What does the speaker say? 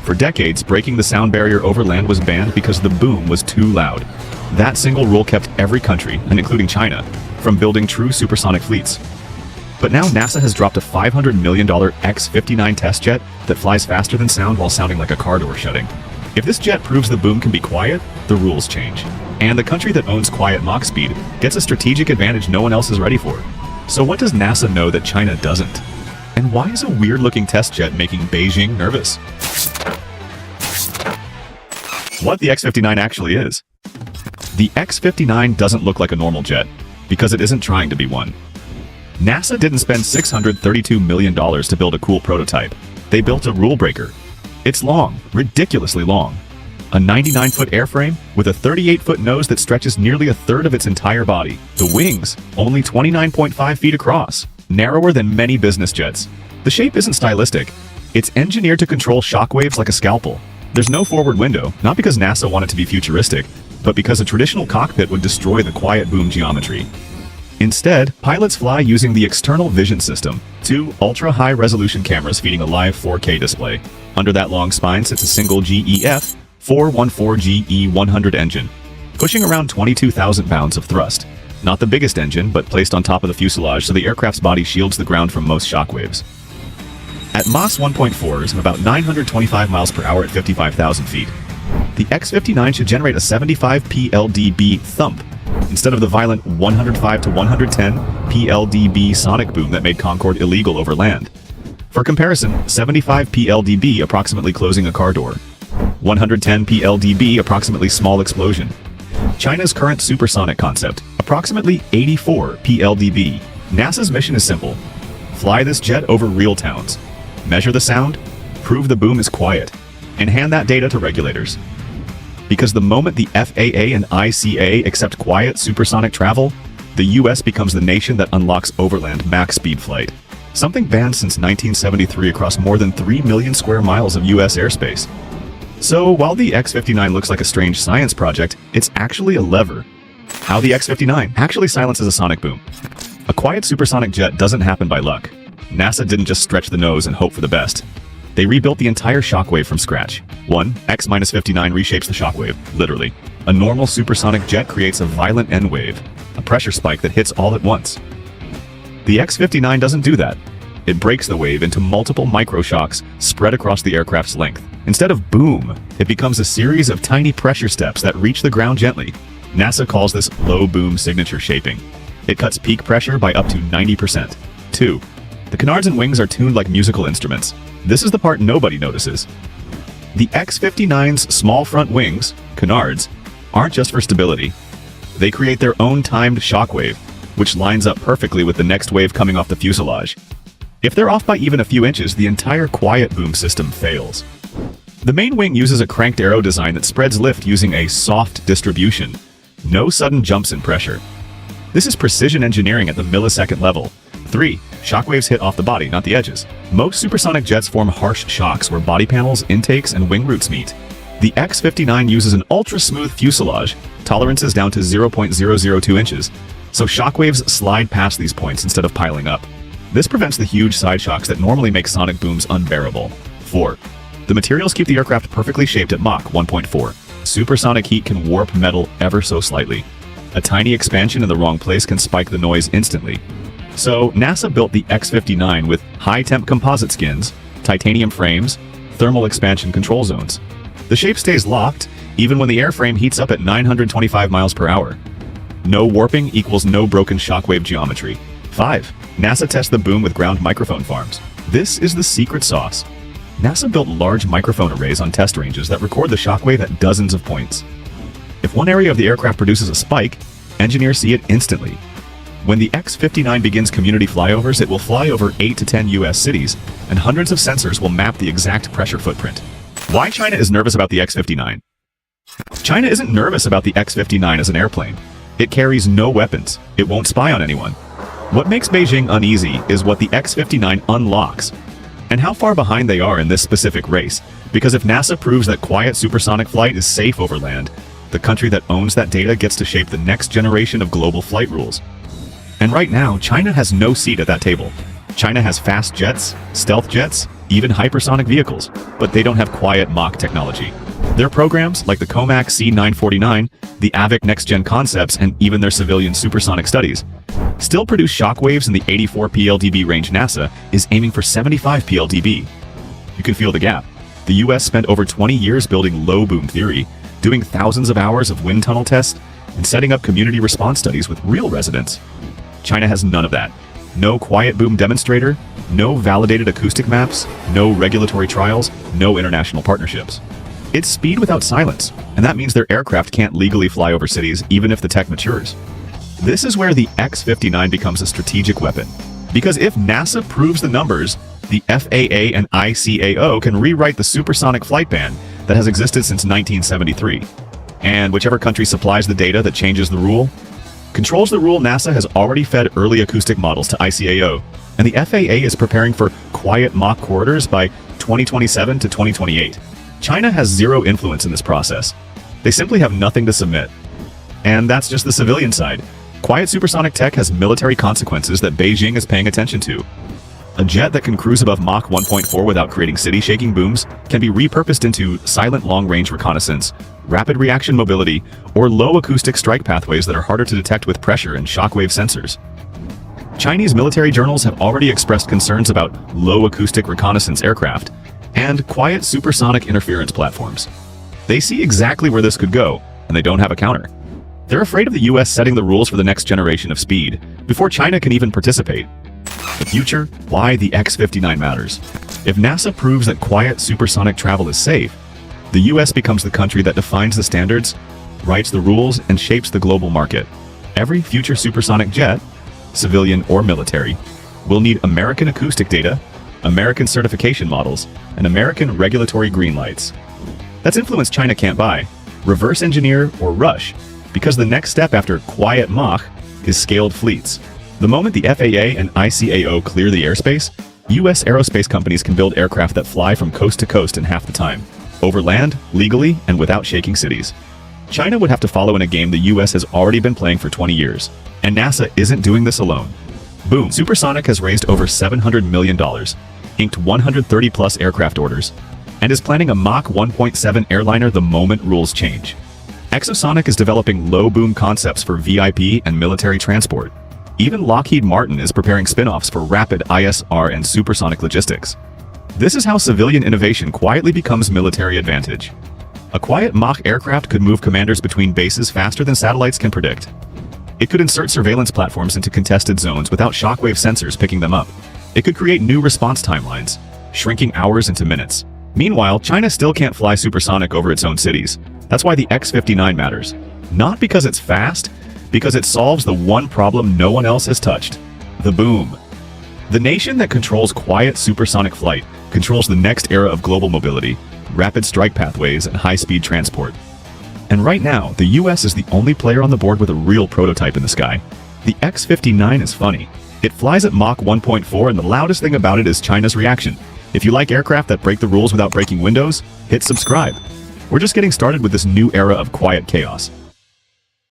For decades, breaking the sound barrier over land was banned because the boom was too loud. That single rule kept every country, and including China, from building true supersonic fleets. But now NASA has dropped a $500 million X-59 test jet that flies faster than sound while sounding like a car door shutting. If this jet proves the boom can be quiet, the rules change. And the country that owns quiet Mach speed gets a strategic advantage no one else is ready for. So what does NASA know that China doesn't? And why is a weird-looking test jet making Beijing nervous? What the X-59 actually is. The X-59 doesn't look like a normal jet, because it isn't trying to be one. NASA didn't spend $632 million to build a cool prototype. They built a rule breaker. It's long, ridiculously long. A 99-foot airframe with a 38-foot nose that stretches nearly a third of its entire body. The wings, only 29.5 feet across, narrower than many business jets. The shape isn't stylistic. It's engineered to control shockwaves like a scalpel. There's no forward window, not because NASA wanted to be futuristic, but because a traditional cockpit would destroy the quiet boom geometry. Instead, pilots fly using the external vision system, two ultra-high-resolution cameras feeding a live 4K display. Under that long spine sits a single GEF 414GE100 engine, pushing around 22,000 pounds of thrust. Not the biggest engine, but placed on top of the fuselage so the aircraft's body shields the ground from most shockwaves. At Mach 1.4 is about 925 miles per hour at 55,000 feet. The X-59 should generate a 75 PLDB thump, instead of the violent 105 to 110 PLDB sonic boom that made Concorde illegal over land. For comparison, 75 PLDB approximately closing a car door. 110 PLDB approximately small explosion. China's current supersonic concept, approximately 84 PLDB. NASA's mission is simple. Fly this jet over real towns. Measure the sound, prove the boom is quiet, and hand that data to regulators. Because the moment the FAA and ICA accept quiet supersonic travel, the US becomes the nation that unlocks overland Mach speed flight. Something banned since 1973 across more than 3 million square miles of US airspace. So while the X-59 looks like a strange science project, it's actually a lever. How the X-59 actually silences a sonic boom. A quiet supersonic jet doesn't happen by luck. NASA didn't just stretch the nose and hope for the best. They rebuilt the entire shockwave from scratch. X-59 reshapes the shockwave, literally. A normal supersonic jet creates a violent N wave, a pressure spike that hits all at once. The X-59 doesn't do that. It breaks the wave into multiple microshocks spread across the aircraft's length. Instead of boom, it becomes a series of tiny pressure steps that reach the ground gently. NASA calls this low boom signature shaping. It cuts peak pressure by up to 90%. 2. The canards and wings are tuned like musical instruments. This is the part nobody notices. The X-59's small front wings, canards, aren't just for stability. They create their own timed shockwave, which lines up perfectly with the next wave coming off the fuselage. If they're off by even a few inches, the entire quiet boom system fails. The main wing uses a cranked arrow design that spreads lift using a soft distribution. No sudden jumps in pressure. This is precision engineering at the millisecond level. 3. Shockwaves hit off the body, not the edges. Most supersonic jets form harsh shocks where body panels, intakes, and wing roots meet. The X-59 uses an ultra-smooth fuselage, tolerances down to 0.002 inches, so shockwaves slide past these points instead of piling up. This prevents the huge side shocks that normally make sonic booms unbearable. 4. The materials keep the aircraft perfectly shaped at Mach 1.4. Supersonic heat can warp metal ever so slightly. A tiny expansion in the wrong place can spike the noise instantly. So NASA built the X-59 with high-temp composite skins, titanium frames, thermal expansion control zones. The shape stays locked even when the airframe heats up at 925 miles per hour. No warping equals no broken shockwave geometry. 5. NASA tests the boom with ground microphone farms. This is the secret sauce. NASA built large microphone arrays on test ranges that record the shockwave at dozens of points. If one area of the aircraft produces a spike, engineers see it instantly. When the X-59 begins community flyovers, it will fly over 8 to 10 US cities, and hundreds of sensors will map the exact pressure footprint. Why China is nervous about the X-59? China isn't nervous about the X-59 as an airplane. It carries no weapons. It won't spy on anyone. What makes Beijing uneasy is what the X-59 unlocks, and how far behind they are in this specific race. Because if NASA proves that quiet supersonic flight is safe over land, the country that owns that data gets to shape the next generation of global flight rules. And right now, China has no seat at that table. China has fast jets, stealth jets, even hypersonic vehicles, but they don't have quiet Mach technology. Their programs, like the Comac C949, the AVIC next-gen concepts, and even their civilian supersonic studies, still produce shockwaves in the 84 PLDB range. NASA is aiming for 75 PLDB. You can feel the gap. The US spent over 20 years building low boom theory, doing thousands of hours of wind tunnel tests, and setting up community response studies with real residents. China has none of that. No quiet boom demonstrator, no validated acoustic maps, no regulatory trials, no international partnerships. It's speed without silence, and that means their aircraft can't legally fly over cities even if the tech matures. This is where the X-59 becomes a strategic weapon. Because if NASA proves the numbers, the FAA and ICAO can rewrite the supersonic flight ban that has existed since 1973. And whichever country supplies the data that changes the rule, controls the rule. NASA has already fed early acoustic models to ICAO, and the FAA is preparing for quiet Mach corridors by 2027 to 2028. China has zero influence in this process. They simply have nothing to submit. And that's just the civilian side. Quiet supersonic tech has military consequences that Beijing is paying attention to. A jet that can cruise above Mach 1.4 without creating city-shaking booms can be repurposed into silent long-range reconnaissance, rapid reaction mobility, or low acoustic strike pathways that are harder to detect with pressure and shockwave sensors. Chinese military journals have already expressed concerns about low acoustic reconnaissance aircraft and quiet supersonic interference platforms. They see exactly where this could go, and they don't have a counter. They're afraid of the US setting the rules for the next generation of speed before China can even participate. The future, why the X-59 matters. If NASA proves that quiet supersonic travel is safe, the US becomes the country that defines the standards, writes the rules, and shapes the global market. Every future supersonic jet, civilian or military, will need American acoustic data, American certification models, and American regulatory green lights. That's influence China can't buy, reverse engineer, or rush, because the next step after quiet Mach is scaled fleets. The moment the FAA and ICAO clear the airspace, US aerospace companies can build aircraft that fly from coast to coast in half the time, over land, legally, and without shaking cities. China would have to follow in a game the US has already been playing for 20 years, and NASA isn't doing this alone. Boom, Supersonic has raised over $700 million, inked 130-plus aircraft orders, and is planning a Mach 1.7 airliner the moment rules change. Exosonic is developing low-boom concepts for VIP and military transport. Even Lockheed Martin is preparing spin-offs for rapid ISR and supersonic logistics. This is how civilian innovation quietly becomes military advantage. A quiet Mach aircraft could move commanders between bases faster than satellites can predict. It could insert surveillance platforms into contested zones without shockwave sensors picking them up. It could create new response timelines, shrinking hours into minutes. Meanwhile, China still can't fly supersonic over its own cities. That's why the X-59 matters. Not because it's fast, because it solves the one problem no one else has touched: the boom. The nation that controls quiet supersonic flight controls the next era of global mobility, rapid strike pathways, and high-speed transport. And right now, the US is the only player on the board with a real prototype in the sky. The X-59 is funny. It flies at Mach 1.4, and the loudest thing about it is China's reaction. If you like aircraft that break the rules without breaking windows, hit subscribe. We're just getting started with this new era of quiet chaos.